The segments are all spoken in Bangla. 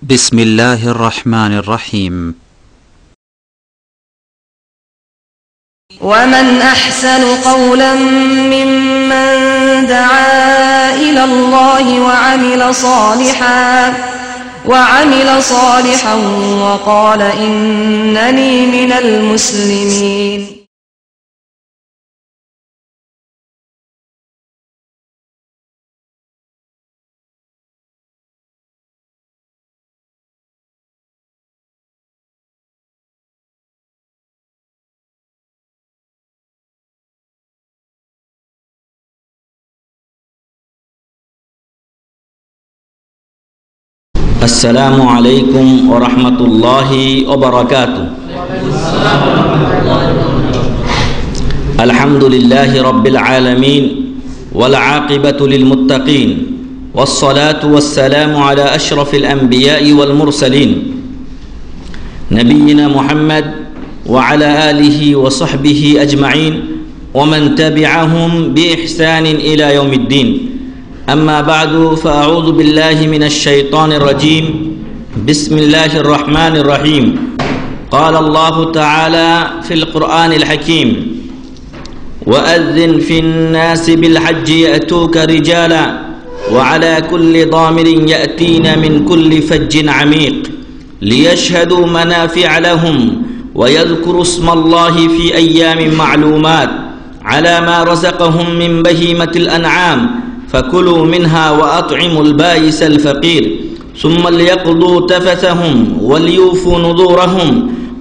بسم الله الرحمن الرحيم ومن أحسن قولا ممن دعا إلى الله وعمل صالحا وقال إنني من المسلمين السلام عليكم ورحمة الله وبركاته. الحمد لله رب العالمين والعاقبة للمتقين والصلاة والسلام على أشرف الأنبياء والمرسلين نبينا محمد وعلى آله وصحبه أجمعين ومن تبعهم بإحسان إلى يوم الدين. أما بعد فأعوذ بالله من الشيطان الرجيم. بسم الله الرحمن الرحيم. قال الله تعالى في القرآن الحكيم: وأذن في الناس بالحج يأتوك رجالا وعلى كل ضامر يأتين من كل فج عميق ليشهدوا منافع لهم ويذكروا اسم الله في أيام معلومات على ما رزقهم من بهيمة الأنعام فكلوا منها وأطعموا البائس الفقير ثم ليقضوا تفثهم وليوفوا نذورهم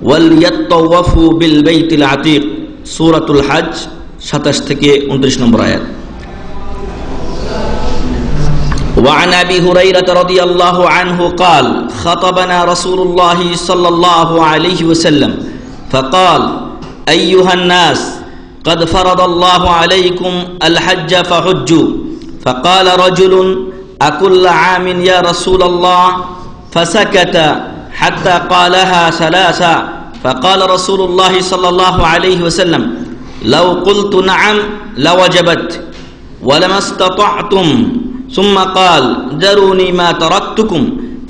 وليطوفوا بالبيت العتيق. سورة الحج 27 থেকে 29 নম্বর আয়াত. وعن أبي هريرة رضي الله عنه قال: خطبنا رسول الله صلى الله عليه وسلم فقال: أيها الناس قد فرض الله عليكم الحج فحجوا. فقال رجل: أكل عام يا رسول الله؟ فسكت حتى قالها ثلاثا. فقال رسول الله صلى الله عليه وسلم: لو قلت نعم لوجبت ولما استطعتم. ثم قال: ذروني ما تركتكم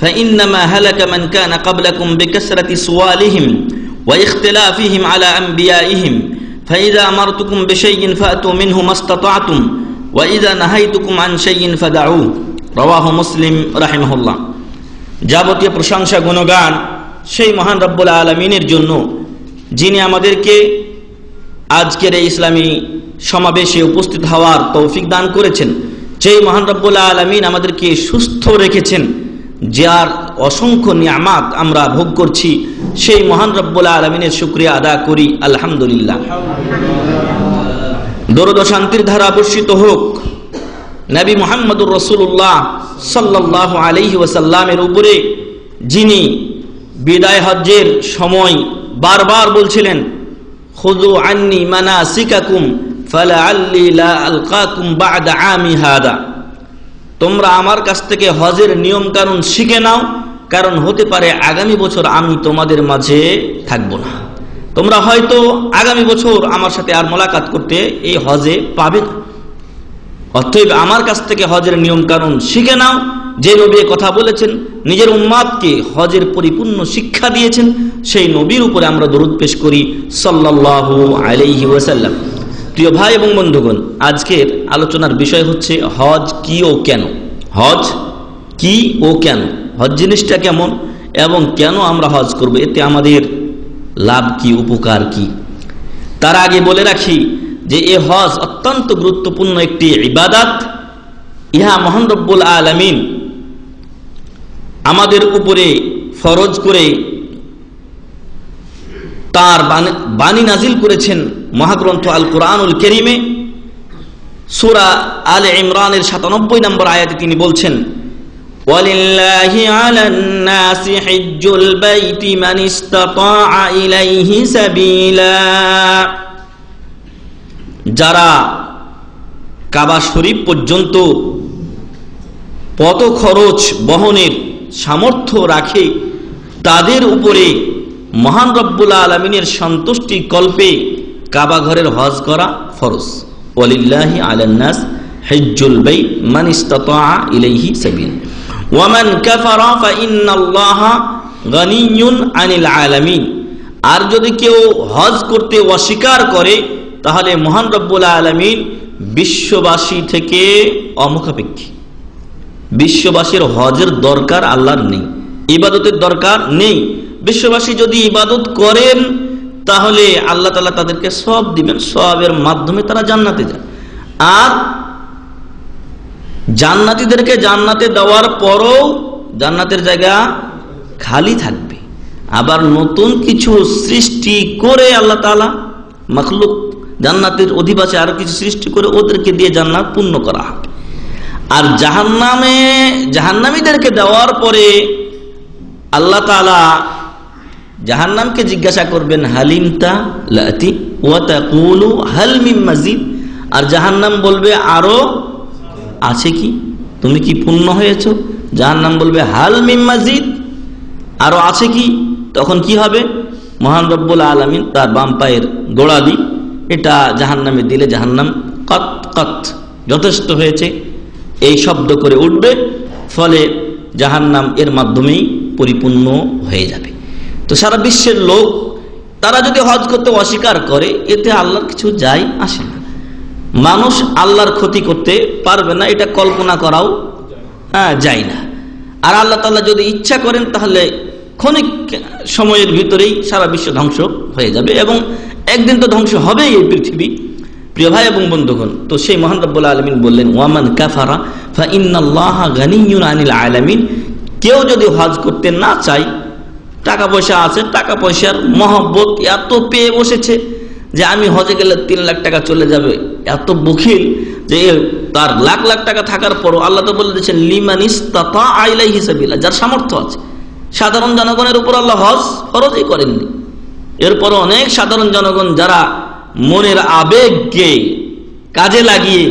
فإنما هلك من كان قبلكم بكثرة سؤالهم واختلافهم على أنبيائهم فإذا أمرتكم بشيء فأتوا منه ما استطعتم وإذا نهيتكم عن شيء فدعوه. رواه মুসলিম রাহিমাহুল্লাহ। যাবতীয় প্রশংসা গুণগান সেই মহান রব্বুল আলামিনের জন্য, যিনি আমাদেরকে আজকের এই ইসলামী সমাবেশে উপস্থিত হওয়ার তৌফিক দান করেছেন। যেই মহান রব্বুল আলামিন আমাদেরকে সুস্থ রেখেছেন, যার অসংখ্য নিয়ামত আমরা ভোগ করছি, সেই মহান রব্বুল আলামিনের শুকরিয়া আদা করি আলহামদুলিল্লাহ। দরুদ ও শান্তির ধারা বর্ষিত হোক নবী মুহাম্মদুর রাসূলুল্লাহ সাল্লাল্লাহু আলাইহি ওয়াসাল্লামের উপরে, যিনি বিদায় হজ্জের সময় বারবার বলছিলেন: খুযু আন্নী মানাসিকাকুম ফালাআল্লি লা আলকাকুম বা'দা আমী হাদা। তোমরা আমার কাছ থেকে হজের নিয়ম কানুন শিখে নাও, কারণ হতে পারে আগামী বছর আমি তোমাদের মাঝে থাকব না। তোমরা হয়তো আগামী বছর আমার সাথে আর মোলাকাত করতে এই হজে পাবে না। অতএব আমার কাছ থেকে হজের নিয়ম কানুন শিখে নাও। যে নবী কথা বলেছেন, নিজের উম্মাতকে হজের পরিপূর্ণ শিক্ষা দিয়েছেন, সেই নবীর উপরে আমরা দরুদ পেশ করি সাল্লাল্লাহু আলাইহি ওয়াসাল্লাম। প্রিয় ভাই এবং বন্ধুগণ, আজকের আলোচনার বিষয় হচ্ছে হজ কি ও কেন। হজ কি ও কেন, হজ জিনিসটা কেমন এবং কেন আমরা হজ করব, এতে আমাদের লাভ কি, উপকার কি। তার আগে বলে রাখি যে এ হজ অত্যন্ত গুরুত্বপূর্ণ একটি ইবাদত। ইহা মহান রব্বুল আলামিন আমাদের উপরে ফরজ করে তার বাণী নাজিল করেছেন মহাগ্রন্থ আল কুরআনুল কারীমে। সূরা আলে ইমরানের 97 নম্বর আয়াতে তিনি বলছেন: ওয়ালিল্লাহি আলান নাসি হিজ্জুল বাইতি মান ইসতাতাআ ইলাইহি সাবিলা। যারা কাবা শরীফ পর্যন্ত পথ খরচ বহনের সামর্থ্য রাখে, তাদের উপরে মহান রব্বুল আলামিনের সন্তুষ্টি কল্পে কাবা ঘরের হজ করা ফরজ। ওয়ালিল্লাহি আলান নাস হিজ্জুল বাইত মান ইসতাতা ইলাইহি সাবিল ওয়া মান কাফারা ফা ইন্নাল্লাহা গানিয়্যুন আনিল আলামিন। আর যদি কেউ হজ করতে অস্বীকার করে তাহলে মহান রব্বুল আলামিন বিশ্ববাসী থেকে অমুখাপেক্ষী। বিশ্ববাসীর হজের দরকার আল্লাহর নেই, ইবাদতের দরকার নেই। বিশ্ববাসী যদি ইবাদত করেন তাহলে আল্লাহ তাআলা তাদেরকে সওয়াব দিবেন, সওয়াবের মাধ্যমে তারা জান্নাতে যায়। আর জান্নাতীদেরকে জান্নাতে দেওয়ার পরও জান্নাতের জায়গা খালি থাকবে। আবার নতুন কিছু সৃষ্টি করে আল্লাহ তাআলা মাখলুক জান্নাতের অধিবাসী আরো কিছু সৃষ্টি করে ওদেরকে দিয়ে জান্নাত পূর্ণ করা হবে। আর জাহান্নামীদেরকে দেওয়ার পরে আল্লাহ তাআলা জাহান্নামকে জিজ্ঞাসা করবেন হালিমতা লাতি ওয়া তাকুলু হাল মিন মাজিদ। আর জাহান্নাম বলবে আরো আছে কি, তুমি কি পূর্ণ হয়েছো? জাহান্নাম বলবে হাল মিন মাজিদ, আরো আছে কি? তখন কি হবে? মহান রব্বুল আলামিন তার বাম পায়ের গোড়ালি এটা জাহান্নামে দিলে জাহান্নাম কত কত যথেষ্ট হয়েছে এই শব্দ করে উঠবে, ফলে জাহান্নাম এর মাধ্যমেই পরিপূর্ণ হয়ে যাবে। তো সারা বিশ্বের লোক তারা যদি হজ করতে অস্বীকার করে এতে আল্লাহর কিছু যায় আসে না। মানুষ আল্লাহর ক্ষতি করতে পারবে না, এটা কল্পনা করাও যায় না। আর আল্লাহ তাআলা যদি ইচ্ছা করেন তাহলে ক্ষণিক সময়ের ভিতরেই সারা বিশ্ব ধ্বংস হয়ে যাবে, এবং একদিন তো ধ্বংস হবেই এই পৃথিবী। প্রিয় ভাই এবং বন্ধুগণ, তো সেই মহান রব্বুল আলামিন বললেন ওয়ামান কাফারা ফা ইন্নাল্লাহা গানিয়্যুন আনিল আলামিন। কেউ যদি হজ করতে না চায়, টাকা পয়সা আছে, টাকা পয়সার মহব্বত এত পেয়ে বসেছে যে আমি হজে গেলে 3 লাখ টাকা চলে যাবে, এত বখিল যে তার লাখ লাখ টাকা থাকার পরও আল্লাহ তো বলে দিয়েছেন লিমান ইসতাতা ইলাইহি সাবিলা, যার সামর্থ্য আছে। সাধারণ জনগণের উপর আল্লাহ হজ ফরজই করেননি। এরপর অনেক সাধারণ জনগণ যারা মনের আবেগকে কাজে লাগিয়ে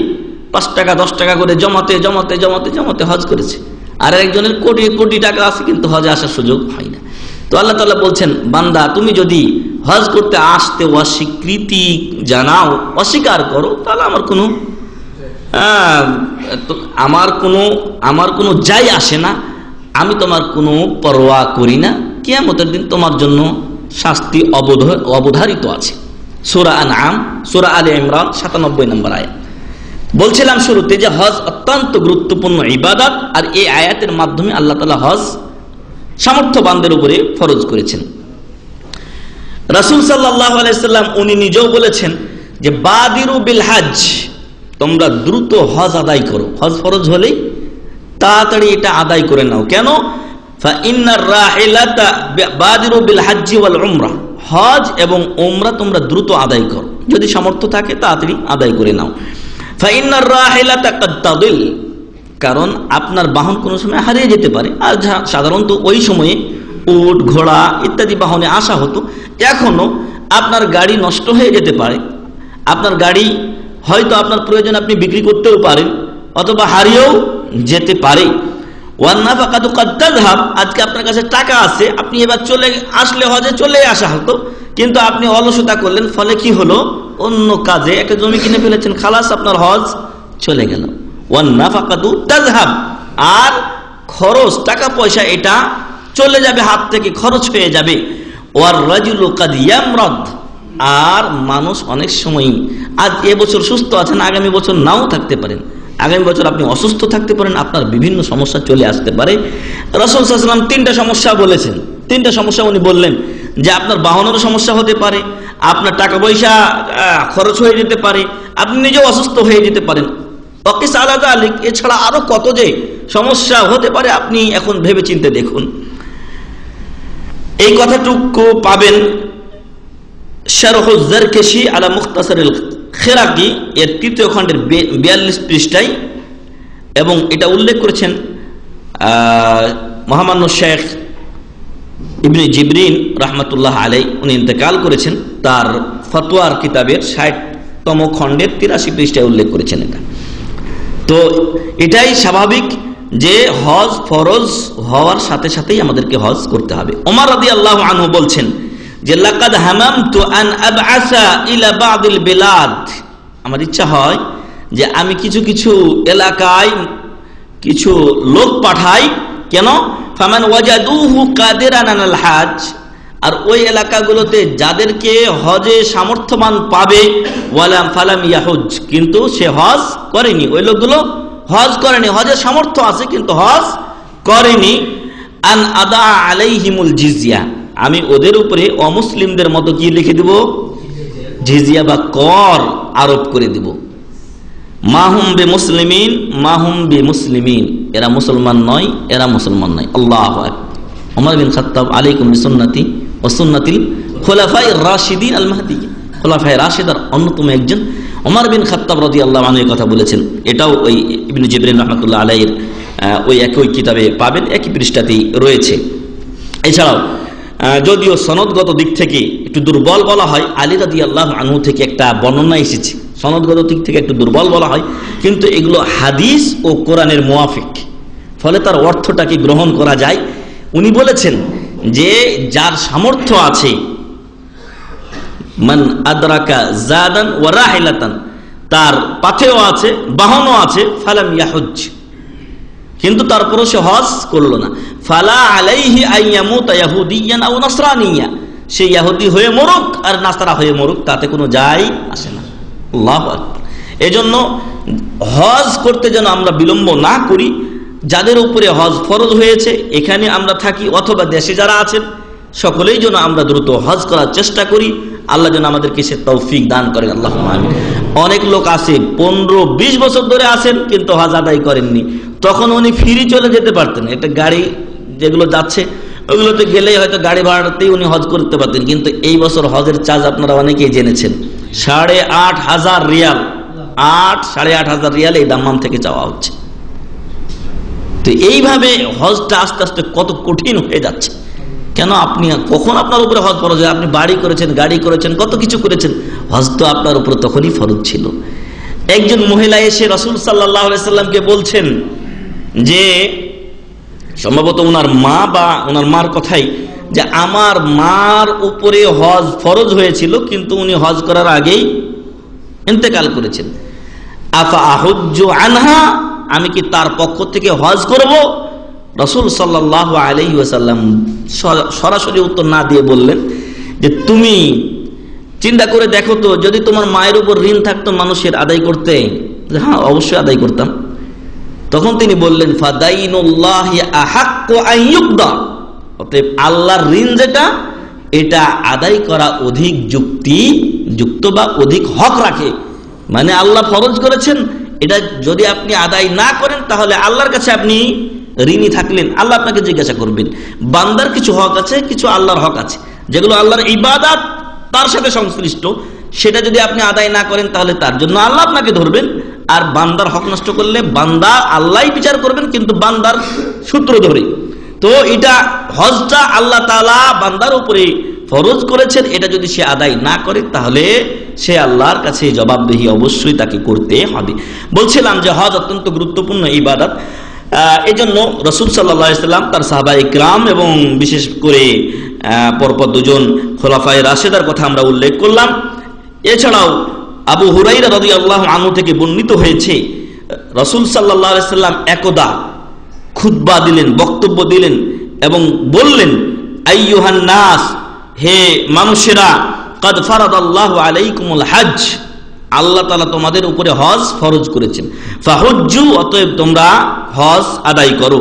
5 টাকা 10 টাকা করে জমাতে জমাতে জমাতে জমাতে হজ করেছে, আর একজনের কোটি কোটি টাকা আছে কিন্তু হজে আসার সুযোগ হয় না। তো আল্লাহ তাআলা বলছেন বান্দা তুমি যদি হজ করতে আসতে অস্বীকৃতি জানাও, অস্বীকার করো, তাহলে আমার কোনো যাই আসে না, আমি তোমার কোনো পরোয়া করি না। কিয়ামতের দিন তোমার জন্য শাস্তি অবধারিত আছে। সূরা আনআম, সূরা আলে ইমরান 97 নম্বর আয়াত। বলছিলাম শুরুতে যে হজ অত্যন্ত গুরুত্বপূর্ণ ইবাদত, আর এই আয়াতের মাধ্যমে আল্লাহ তাআলা হজ সামর্থ্যবানদের উপরে ফরজ করেছেন। রাসূল সাল্লাল্লাহু আলাইহি সাল্লাম উনি নিজেও বলেছেন যে বাদিরু বিল হজ, তোমরা দ্রুত হজ আদায় করো। হজ ফরজ হলেই তাড়াতাড়ি এটা আদায় করে নাও। কেন? ফা ইন্নার রাহিলাতা বাদিরু বিল হজ্জি ওয়াল উমরা, হজ এবং উমরা তোমরা দ্রুত আদায় করো, যদি সামর্থ্য থাকে তাড়াতাড়ি আদায় করে নাও। ফা ইন্নার রাহিলাতা কাদ তাদিল, কারণ আপনার বাহন কোনো সময় হারিয়ে যেতে পারে। আর সাধারণত ওই সময়ে উট ঘোড়া ইত্যাদি বাহনে আসা হতো, এখনো আপনার গাড়ি নষ্ট হয়ে যেতে পারে। আপনার গাড়ি হয়তো আপনার প্রয়োজন আপনি বিক্রি করতেও পারেন, অথবা হারিয়েও যেতে পারে। ওয়ান্নাফাকাতু কাদ তাযহাব, আজকে আপনার কাছে টাকা আছে, আপনি এবার চলে আসলে হজে চলে আসা হতো, কিন্তু আপনি অলসতা করলেন, ফলে কি হলো? অন্য কাজে একটা জমি কিনে ফেলেছেন, খালাস আপনার হজ চলে গেল। ওয়ান্নাফাকাতু তাযহাব, আর খরচ টাকা পয়সা এটা চলে যাবে হাত থেকে, খরচ হয়ে যাবে। ওয়ার রাজুলু কাদ ইয়ামরাদ, আর মানুষ অনেক সময় আজ এবছর সুস্থ আছেন, আগামী বছর নাও থাকতে পারেন, আগামী বছর আপনি অসুস্থ থাকতে পারেন, আপনার বিভিন্ন সমস্যা চলে আসতে পারে। রাসূল সাল্লাল্লাহু আলাইহি ওয়াসাল্লাম 3টা সমস্যা বলেছেন। 3টা সমস্যা উনি বললেন যে আপনার বাহনেরও সমস্যা হতে পারে, আপনার টাকা পয়সা খরচ হয়ে যেতে পারে, আপনি নিজেও অসুস্থ হয়ে যেতে পারেন। ওয়াকিস আলা যালিক, এছাড়া আরো কত যে সমস্যা হতে পারে আপনি এখন ভেবে চিন্তে দেখুন। এই কথাটুকু পাবেন শারহুজ জারকাশি আলা মুখতাসারিল খিরাকি এর 3য় খণ্ডের 42 পৃষ্ঠায়, এবং এটা উল্লেখ করেছেন মহামান্য শেখ ইবনে জিবরিন রাহমাতুল্লাহ আলাইহি, উনি ইন্তেকাল করেছেন, তার ফতোয়ার কিতাবের 60তম খণ্ডের 83 পৃষ্ঠায় উল্লেখ করেছেন এটা। তো এটাই স্বাভাবিক যে হজ ফরজ হওয়ার সাথে সাথেই আমাদেরকে হজ করতে হবে। ওমর রাদিয়াল্লাহু আনহু বলছেন যে লাকাদ হামামতু আন আবআসা ইলা বা'দিল বিলাদ, আমার ইচ্ছা হয় যে আমি কিছু কিছু এলাকায় কিছু লোক পাঠাই, কেন? ফামান ওয়াজাদুহু কাদিরান আলাল হজ, আর ওই এলাকাগুলোতে যাদেরকে হজে সামর্থ্যবান পাবে, ওয়ালাম ফালাম ইয়াহুজ, কিন্তু সে হজ করেনি, ওই লোকগুলো হজ করেনি, হজের সামর্থ্য আছে কিন্তু হজ করেনি, আন আদা আলাইহিমুল জিজিয়া, আমি ওদের উপরে অমুসলিমদের মতো কি লিখে দিব? জিজিয়া বা কর আরোপ করে দিব। মাহুম বে মুসলিমিন, মাহুম বে মুসলিমিন, এরা মুসলমান নয়, এরা মুসলমান নয়। আল্লাহু আকবার। ওমর বিন খাত্তাব আলাইকুম বিসুন্নতি ওয়া সুন্নাতিল খুলাফায়ে রাশিদিন আল মাহদিয়্যিন, খুলাফায়ে রাশিদার অন্যতম একজন ওমর বিন খাত্তাব রাদিয়াল্লাহু আনহু এই কথা বলেছেন। এটাও ওই ইবনে জিবরিন রাহমাতুল্লাহ আলাইহির ওই একই কিতাবে পাবেন, একই পৃষ্ঠাতেই রয়েছে। এছাড়াও যদিও সনদগত দিক থেকে একটু দুর্বল বলা হয়, আলী রাদিয়াল্লাহু আনহু থেকে একটা বর্ণনা এসেছে, সনদগত দিক থেকে একটু দুর্বল বলা হয়, কিন্তু এগুলো হাদিস ও কোরআনের মুওয়াফিক, ফলে তার অর্থটাকে গ্রহণ করা যায়। উনি বলেছেন যে যার সামর্থ্য আছে, মান আদরাকা জাদান ওয়া রাহিলাতান, তার পাথেও আছে, বাহনও আছে, ফালাম ইয়াহুজ, কিন্তু তারপরও সে হজ করলো না, ফালা আলাইহি আইয়ামুতা ইয়াহুদিয়ান আও নাসরানিয়া, সে ইহুদি হয়ে মরুক আর নাসারা হয়ে মরুক, তাতে কোনো যায় আসে না। আল্লাহু আকবার। এজন্য হজ করতে যেন আমরা বিলম্ব না করি। যাদের উপরে হজ ফরজ হয়েছে, এখানে আমরা থাকি অথবা দেশে যারা আছেন, সকলেই যেন আমরা দ্রুত হজ করার চেষ্টা করি। আল্লাহ যেন আমাদেরকে সে তৌফিক দান করেন, আল্লাহুম্মা আমিন। অনেক লোক আছে 15-20 বছর ধরে আছেন কিন্তু হজ আদায় করেননি, তখন উনি ফিরে চলে যেতে পারতেন। একটা গাড়ি যেগুলো যাচ্ছে ওগুলোতে গেলেই হয়তো গাড়ি ভাড়াতেই উনি হজ করতে পারতেন, কিন্তু এই বছর হজের চার্জ আপনারা অনেকেই জেনেছেন 8,500 রিয়াল, 8,500 রিয়াল এই দাম্মাম থেকে চাওয়া হচ্ছে। তো এইভাবে হজটা আস্তে আস্তে কত কঠিন হয়ে যাচ্ছে। কেন? আপনি কখন আপনার উপরে হজ ফরজ হয়? আপনি বাড়ি করেছেন, গাড়ি করেছেন, কত কিছু করেছেন, হজ তো আপনার উপর তখনই ফরজ ছিল। একজন মহিলা এসে রাসূল সাল্লাল্লাহু আলাইহি সাল্লামকে বলছেন যে, সম্ভবত ওনার মা বা ওনার মার কথাই, যে আমার মার উপরে হজ ফরজ হয়েছিল কিন্তু উনি হজ করার আগেই ইন্তেকাল করেছেন, আফা আহুজ্জু আনহা, আমি কি তার পক্ষ থেকে হজ করব? রাসূল সাল্লাল্লাহু আলাইহি ওয়াসাল্লাম সরাসরি উত্তর না দিয়ে বললেন যে তুমি চিন্তা করে দেখো তো, যদি তোমার মায়ের উপর ঋণ থাকতো মানুষের, আদায় করতে? হ্যাঁ, অবশ্যই আদায় করতাম। তখন তিনি বললেন ফাদাইনুল্লাহি আহাক্কু আন ইউকদা, অতএব আল্লাহর ঋণ যেটা, এটা আদায় করা অধিক যুক্তিযুক্ত বা অধিক হক রাখে। মানে আল্লাহ ফরজ করেছেন, এটা যদি আপনি আদায় না করেন তাহলে আল্লাহর কাছে আপনি ঋণী থাকলেন, আল্লাহ আপনাকে জিজ্ঞাসা করবেন। বান্দার কিছু হক আছে, কিছু আল্লাহর হক আছে, যেগুলো আল্লাহর ইবাদত তার সাথে সংশ্লিষ্ট, সেটা যদি আপনি আদায় না করেন তাহলে তার জন্য আল্লাহ আপনাকে ধরবেন। আর বান্দার হক নষ্ট করলে বান্দা আল্লাহই বিচার করবেন, কিন্তু বান্দার সূত্র ধরে। তো এটা হজটা আল্লাহ তাআলা বান্দার উপরে ফরজ করেছেন, এটা যদি সে আদায় না করে তাহলে সে আল্লাহর কাছে জবাবদিহি অবশ্যই তাকে করতে হবে। বলছিলাম যে হজ অত্যন্ত গুরুত্বপূর্ণ ইবাদত। এই জন্য রাসূল সাল্লাল্লাহু আলাইহি সাল্লাম, তার সাহাবায়ে কিরাম এবং বিশেষ করে পরপর দুজন খোলাফায়ে রাশেদার কথা আমরা উল্লেখ করলাম। এছাড়াও আবু হুরায়রা রাদিয়াল্লাহু আনহু থেকে বর্ণিত হয়েছে, রাসূল সাল্লাল্লাহু আলাইহি সাল্লাম একদা খুতবা দিলেন, বক্তব্য দিলেন এবং বললেন, আইয়ুহান নাস, হে মানুষেরা, কাদ ফারাদাল্লাহু আলাইকুমুল হজ, আল্লাহ তাআলা তোমাদের উপরে হজ ফরজ করেছেন, ফাহুজ্জু, অতএব তোমরা হজ আদায় করো।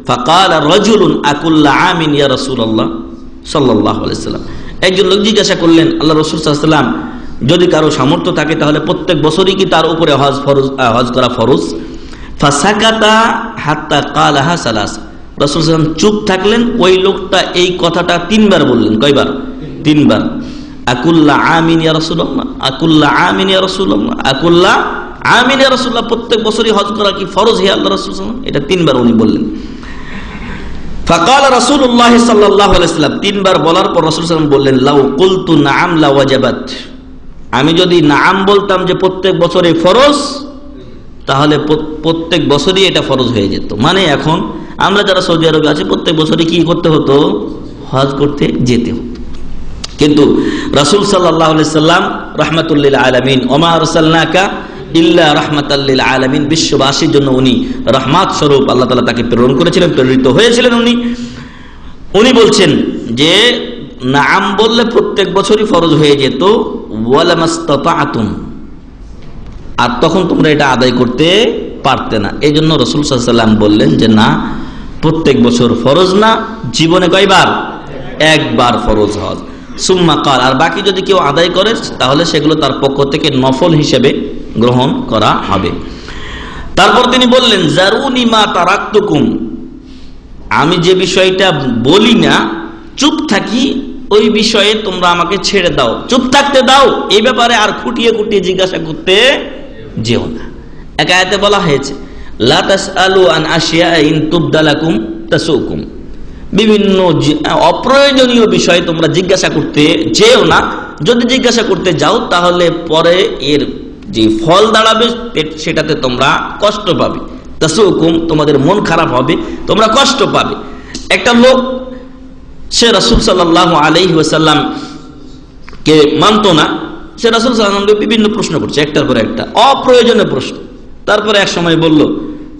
ফাকাল রাজুলুন আকুল্লা আমিন ইয়া রাসূলুল্লাহ সাল্লাল্লাহু আলাইহি সাল্লাম, একজন লোক জিজ্ঞাসা করলেন, আল্লাহ রাসূল সাল্লাল্লাহু আলাইহি সাল্লাম, যদি কারো সামর্থ্য থাকে তাহলে প্রত্যেক বছরই কি তার উপরে হজ করা ফরজ? ফাসাকাতা হাত্তা ক্বালাহা সালাস, রাসূল সাল্লাল্লাহু আলাইহি সাল্লাম চুপ থাকলেন। ওই লোকটা এই কথাটা 3 বার বললেন। কয়বার? 3 বার। আকুল্লা আমিন ইয়া রাসূলুল্লাহ, আকুল্লা আমিন ইয়া রাসূলুল্লাহ, আকুল্লা আমিন ইয়া রাসূলুল্লাহ, প্রত্যেক বছরই হজ করা কি ফরজ হে আল্লাহর রাসূল সাল্লাল্লাহু আলাইহি ওয়াসাল্লাম? এটা 3 বার উনি বললেন। ফাকাল রাসূলুল্লাহ সাল্লাল্লাহু আলাইহি ওয়াসাল্লাম, 3 বার বলার পর রাসূল সাল্লাল্লাহু আলাইহি ওয়াসাল্লাম বললেন, লাউ কুলতু নাআম লা ওয়াজাবাত, আমি যদি নাআম বলতাম যে প্রত্যেক বছরে ফরজ, তাহলে প্রত্যেক বছরই এটা ফরজ হয়ে যেত। মানে এখন আমরা যারা সৌদি আরবে আছি, প্রত্যেক বছরই কি করতে হতো? হজ করতে যেতে হতো। কিন্তু রাসূল সাল্লাল্লাহু আলাইহি সাল্লাম রাহমাতুল লিল আলামিন, ওমা আরসালনাকা ইল্লা রাহমাতাল লিল আলামিন, বিশ্ববাসীর জন্য উনি রহমত স্বরূপ আল্লাহ তাআলা তাকে প্রেরণ করেছিলেন, প্রেরিত হয়েছিলেন উনি বলছেন যে নাম বললে প্রত্যেক বছরই ফরজ হয়ে যেত, ওয়ালা মাস্তাতাতুম, আর তখন তোমরা এটা আদায় করতে পারতে না। এই জন্য রাসূল সাল্লাল্লাহু আলাইহি ওয়াসাল্লাম বললেন যে না, প্রত্যেক বছর ফরজ না, জীবনে কয়বার? একবার ফরজ হজ। সুম্মা কাল, আর বাকি যদি কেউ আদায় করে তাহলে সেগুলো তার পক্ষ থেকে নফল হিসেবে গ্রহণ করা হবে। তারপর তিনি বললেন জারুনি মা তারাকতুকুম, আমি যে বিষয়টা বলি না, চুপ থাকি, ওই বিষয়ে তোমরা আমাকে ছেড়ে দাও, চুপ থাকতে দাও, এই ব্যাপারে আর খুঁটিয়ে খুঁটিয়ে জিজ্ঞাসা করতে যেও না। এক আয়াতে বলা হয়েছে লা তাসআলু আন আশিয়া ইন তুবদা লাকুম তাসুকুম, বিভিন্ন অপ্রয়োজনীয় বিষয়ে তোমরা জিজ্ঞাসা করতে যেও না, যদি জিজ্ঞাসা করতে যাও তাহলে পরে এর যে ফল দাঁড়াবে সেটাতে তোমরা কষ্ট পাবে। তাসুকুম, তোমাদের মন খারাপ হবে, তোমরা কষ্ট পাবে। একটা লোক, সে রাসূল সাল্লাল্লাহু আলাইহি ওয়াসাল্লাম কে মানত না, সে রাসূল সাল্লাল্লাহু আলাইহি ওয়াসাল্লামকে বিভিন্ন প্রশ্ন করছে, একটার পর একটা অপ্রয়োজনীয় প্রশ্ন। তারপরে এক সময় বলল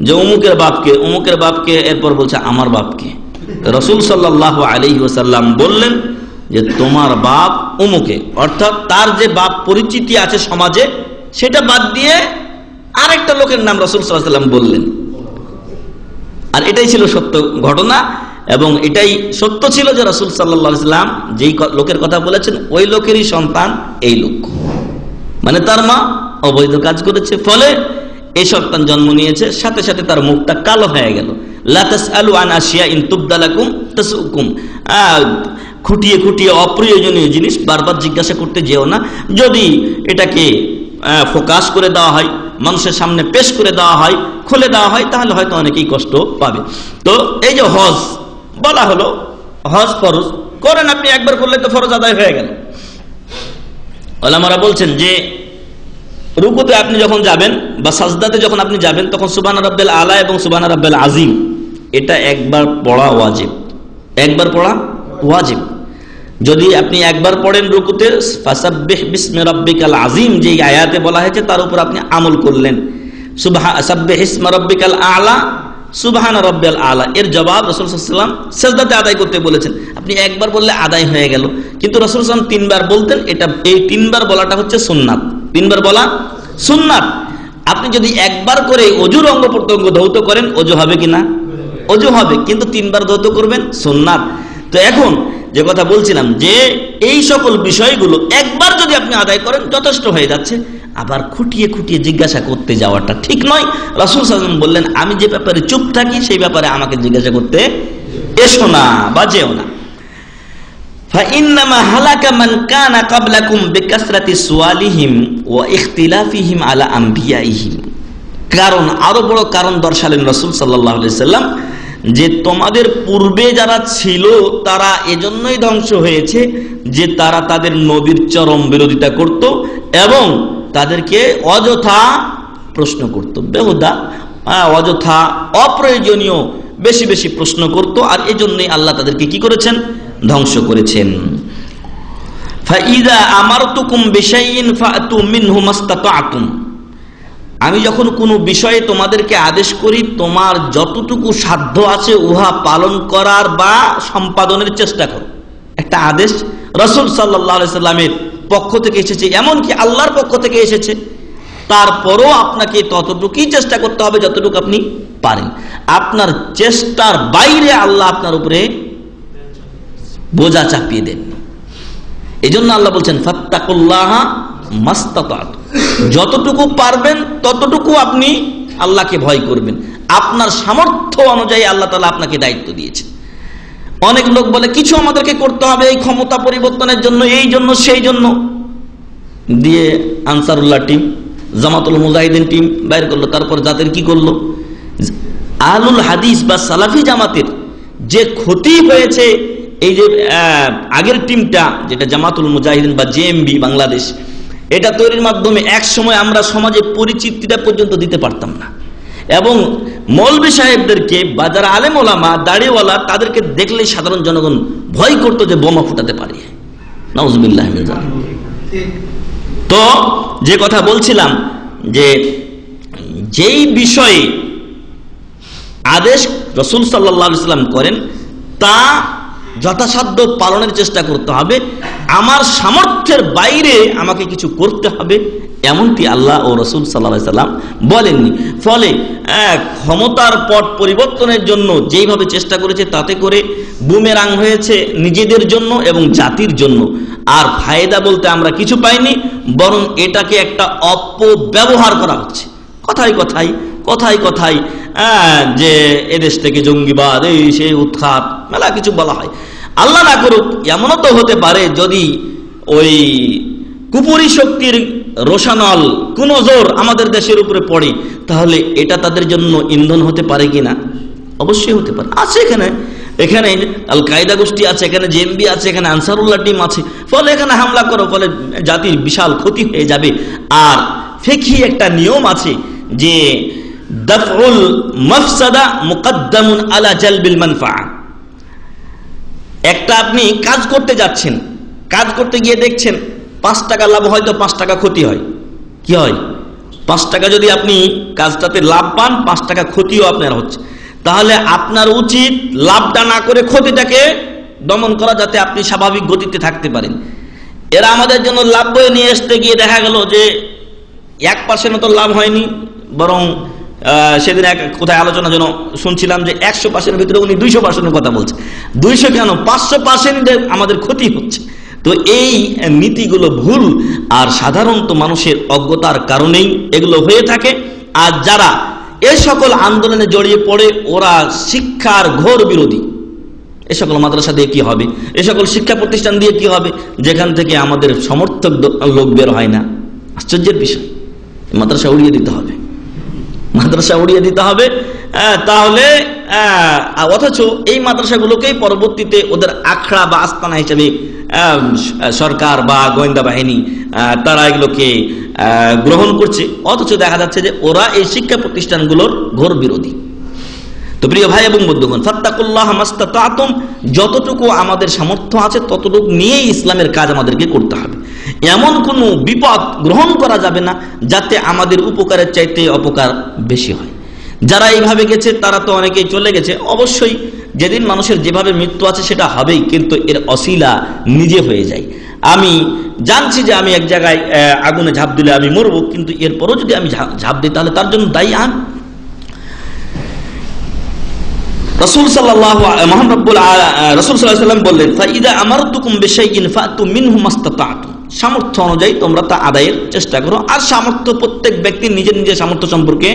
যে অমুকের বাপকে, এরপর বলছে আমার বাপকে। রাসূল সাল্লাল্লাহু আলাইহি ওয়াসাল্লাম বললেন যে তোমার বাপ অমুকে, অর্থাৎ তার যে বাপ পরিচিতি আছে সমাজে সেটা বাদ দিয়ে আরেকটা লোকের নাম রাসূল সাল্লাল্লাহু আলাইহি ওয়াসাল্লাম বললেন। আর এটাই ছিল সত্য ঘটনা, এবং এটাই সত্য ছিল যে রাসূল সাল্লাল্লাহু আলাইহি ওয়াসাল্লাম যেই লোকের কথা বলেছেন ওই লোকেরই সন্তান এই লোক, মানে তার মা অবৈধ কাজ করেছে, ফলে এই সন্তান জন্ম নিয়েছে, সাথে সাথে তার মুখটা কালো হয়ে গেল। লা তাসআলু আন আশিয়া ইন তুবদা লাকুম তাসুকুম, খুঁটিয়ে খুঁটিয়ে অপ্রয়োজনীয় জিনিস বারবার জিজ্ঞাসা করতে যেও না। যদি এটাকে ফোকাস করে দেওয়া হয়, মানুষের সামনে পেশ করে দেওয়া হয়, খুলে দেওয়া হয়, তাহলে হয়তো অনেকেই কষ্ট পাবে। তো এই যে হজ বলা হলো, হজ ফরজ করেন আপনি, একবার করলে তো ফরজ আদায় হয়ে গেল। ওলামারা বলছেন যে রুকুতে আপনি যখন যাবেন বা সাজদাতে যখন আপনি যাবেন, তখন সুবহান রাব্বিল আলা এবং সুবহান রাব্বিল আযীম এটা একবার পড়া ওয়াজিব, একবার পড়া ওয়াজিব। যদি আপনি একবার পড়েন রুকুতে ফাসাব্বিহ বিসমি রাব্বিকাল আযীম, যে আয়াতে বলা হয়েছে তার উপর আপনি আমল করলেন, সাব্বিহ ইসমা রাব্বিকাল আলা সুবহান রাব্বিল আলা, এর জবাব রাসূল সাল্লাল্লাহু আলাইহি ওয়াসাল্লাম সিজদাতে আদায় করতে বলেছেন। আপনি একবার বললে আদায় হয়ে গেল, কিন্তু রাসূল সাল্লাল্লাহু আলাইহি ওয়াসাল্লাম তিনবার বলতেন। এটা এই তিনবার বলাটা হচ্ছে সুন্নাত, তিনবার বলা সুন্নাত। আপনি যদি একবার করে অজুর অঙ্গ প্রত্যঙ্গ ধৌত করেন, অজু হবে কিনা? অজু হবে, কিন্তু তিনবার ধৌত করবেন সুন্নাত। তো এখন যে কথা বলছিলাম যে এই সকল বিষয়গুলো একবার যদি আপনি আদায় করেন যথেষ্ট হয়ে যাচ্ছে, আবার খুঁটিয়ে খুঁটিয়ে জিজ্ঞাসা করতে যাওয়াটা ঠিক নয়। রাসূল সাল্লাল্লাহু আলাইহি ওয়াসাল্লাম বললেন আমি যে ব্যাপারে চুপ থাকি সেই ব্যাপারে আমাকে জিজ্ঞাসা করতে এসো না বা যেও না। فإنما هلك من كان قبلكم بكثرة سؤالهم واختلافهم على أنبيائهم, কারণ আরো বড় কারণ দর্শালেন রাসূল সাল্লাল্লাহু আলাইহি ওয়াসাল্লাম যে তোমাদের পূর্বে যারা ছিল তারা এজন্যই ধ্বংস হয়েছে যে তারা তাদের নবীর চরম বিরোধিতা করত এবং তাদেরকে অযথা প্রশ্ন করত, বেহুদা অযথা অপ্রয়োজনীয় বেশি বেশি প্রশ্ন করত, আর এজন্যই আল্লাহ তাদেরকে কি করেছেন? ধ্বংস করেছেন। ফাইদা আমারতুকুম বিশাইইন ফাতু মিনহু মাস্তাতাতুম, আমি যখন কোনো বিষয়ে তোমাদেরকে আদেশ করি তোমার যতটুকু সাধ্য আছে উহা পালন করার বা সম্পাদনের চেষ্টা করো। একটা আদেশ রাসূল সাল্লাল্লাহু আলাইহি সাল্লামের পক্ষ থেকে এসেছে, এমনকি আল্লাহর পক্ষ থেকে এসেছে, তারপরও আপনাকে ততটুকুই চেষ্টা করতে হবে যতটুকু আপনি পারেন। আপনার চেষ্টার বাইরে আল্লাহ আপনার উপরে বোঝা চাপিয়ে দেন। এই জন্য আল্লাহ বলছেন ফাত্তাকুল্লাহা মাস্তাতাত, যতটুকু পারবেন ততটুকু আপনি আল্লাহকে ভয় করবেন। আপনার সামর্থ্য অনুযায়ী আল্লাহ তাআলা আপনাকে দায়িত্ব দিয়েছেন। অনেক লোক বলে কিছু আমাদেরকে করতে হবে এই ক্ষমতা পরিবর্তনের জন্য, এই জন্য সেই জন্য, দিয়ে আনসারুল্লাহ টিম, জামাতুল মুজাহিদিন টিম বাইর করলো। তারপর যাদের কি করলো, আহলুল হাদিস বা সালাফি জামাতের যে ক্ষতি হয়েছে, এই যে আগের টিমটা যেটা জামাতুল মুজাহিদিন বা জেএমবি বাংলাদেশ, এটা তৈরির মাধ্যমে এক সময় আমরা সমাজে পরিচিতিটা পর্যন্ত দিতে পারতাম না, এবং মৌলভী সাহেবদেরকে বা যারা আলেম ওলামা দাড়িওয়ালা তাদেরকে দেখলে সাধারণ জনগণ ভয় করতো যে বোমা ফুটাতে পারে। নাউজুবিল্লাহ মিন যালিক। তো যে কথা বলছিলাম যে যেই বিষয়ে আদেশ রাসূল সাল্লাল্লাহু আলাইহি ওয়াসাল্লাম করেন তা যথাসাধ্য পালনের চেষ্টা করতে হবে, আমার সামর্থ্যের বাইরে আমাকে কিছু করতে হবে এমনটি আল্লাহ ও রাসূল সাল্লাল্লাহু আলাইহি ওয়াসাল্লাম বলেননি। ফলে ক্ষমতার পট পরিবর্তনের জন্য যেইভাবে চেষ্টা করেছে তাতে করে বুমেরাং হয়েছে নিজেদের জন্য এবং জাতির জন্য, আর ফায়দা বলতে আমরা কিছু পাইনি, বরং এটাকে একটা অপব্যবহার করা হচ্ছে। কথায় কথায় কথায় কথায় যে এদেশ থেকে জঙ্গিবাদ, এই সেই উৎখাত, মেলা কিছু বলা হয়। আল্লাহ না করুক এমনও তো হতে পারে যদি ওই কুপুরি শক্তির রোশানল কুনজর আমাদের দেশের উপরে পড়ে, তাহলে এটা তাদের জন্য ইন্ধন হতে পারে কিনা? অবশ্যই হতে পারে। আছে এখানে আল কায়দা গোষ্ঠী আছে, এখানে জেএমবি আছে, এখানে আনসারুল্লাহ টিম আছে, ফলে এখানে হামলা করো, ফলে জাতির বিশাল ক্ষতি হয়ে যাবে। আর ফিকহি একটা নিয়ম আছে যে দাফউল মাফসাদা মুকদ্দামুন আলা জালবিল মানফাআ। একটা আপনি কাজ করতে যাচ্ছেন, কাজ করতে গিয়ে দেখছেন 5 টাকা লাভ হয় তো 5 টাকা ক্ষতি হয়। কি হয়? 5 টাকা যদি আপনি কাজটাতে লাভ পান, 5 টাকা ক্ষতিও আপনার হচ্ছে, তাহলে আপনার উচিত লাভটা না করে ক্ষতিটাকে দমন করা, যাতে আপনি স্বাভাবিক গতিতে থাকতে পারেন। এরা আমাদের জন্য লাভ বয়ে নিয়ে আসতে গিয়ে দেখা গেল যে 1% তো লাভ হয়নি, বরং সেদিন কোথায় আলোচনা যেন শুনছিলাম যে 100%-এর ভিতরে উনি 200%-এর কথা বলছে। 200 কেন, 500% আমাদের ক্ষতি হচ্ছে। তো এই নীতিগুলো ভুল, আর সাধারণত মানুষের অজ্ঞতার কারণেই এগুলো হয়ে থাকে। আর যারা এ সকল আন্দোলনে জড়িয়ে পড়ে ওরা শিক্ষার ঘোর বিরোধী। এ সকল মাদ্রাসা দিয়ে কি হবে, এ সকল শিক্ষা প্রতিষ্ঠান দিয়ে কি হবে, যেখান থেকে আমাদের সমর্থক লোক বের হয় না। আশ্চর্যের বিষয়। মাদ্রাসা উড়িয়ে দিতে হবে, মাদ্রাসা উড়িয়ে দিতে হবে। তাহলে অথচ এই মাদ্রাসাগুলোকেই পরবর্তীতে ওদের আখড়া বা আস্তানা হিসেবে সরকার বা গোয়েন্দা বাহিনী তারা এগুলোকে গ্রহণ করছে, অথচ দেখা যাচ্ছে যে ওরা এই শিক্ষা প্রতিষ্ঠানগুলোর ঘোর বিরোধী। তো প্রিয় ভাই এবং বন্ধুগণ, ফাত্তাকুল্লাহ মাস্তাতাতুম, যতটুকু আমাদের সামর্থ্য আছে ততটুকু নিয়েই ইসলামের কাজ আমাদেরকে করতে হবে। এমন কোনো বিপদ গ্রহণ করা যাবে না যাতে আমাদের উপকারের চাইতে অপকার বেশি হয়। যারা এইভাবে গেছে তারা তো অনেকেই চলে গেছে, অবশ্যই যেদিন মানুষের যেভাবে মৃত্যু আছে সেটা হবেই, কিন্তু এর অসিলা নিজে হয়ে যায়। আমি জানছি যে আমি এক জায়গায় আগুনে ঝাঁপ দিলে আমি মরবো, কিন্তু এরপরও যদি আমি ঝাঁপ দিই তাহলে তার জন্য দায়ী আমি। রাসূল সাল্লাল্লাহু আলাইহি ওয়াসাল্লাম বললেন, ফাইদা আমারতুকুম বিশাইইন ফাতু মিনহু মাস্তাতাতুম, সামর্থ্য অনুযায়ী তোমরা তা আদায়ের চেষ্টা করো। আর সামর্থ্য, প্রত্যেক ব্যক্তি নিজের নিজের সামর্থ্য সম্পর্কে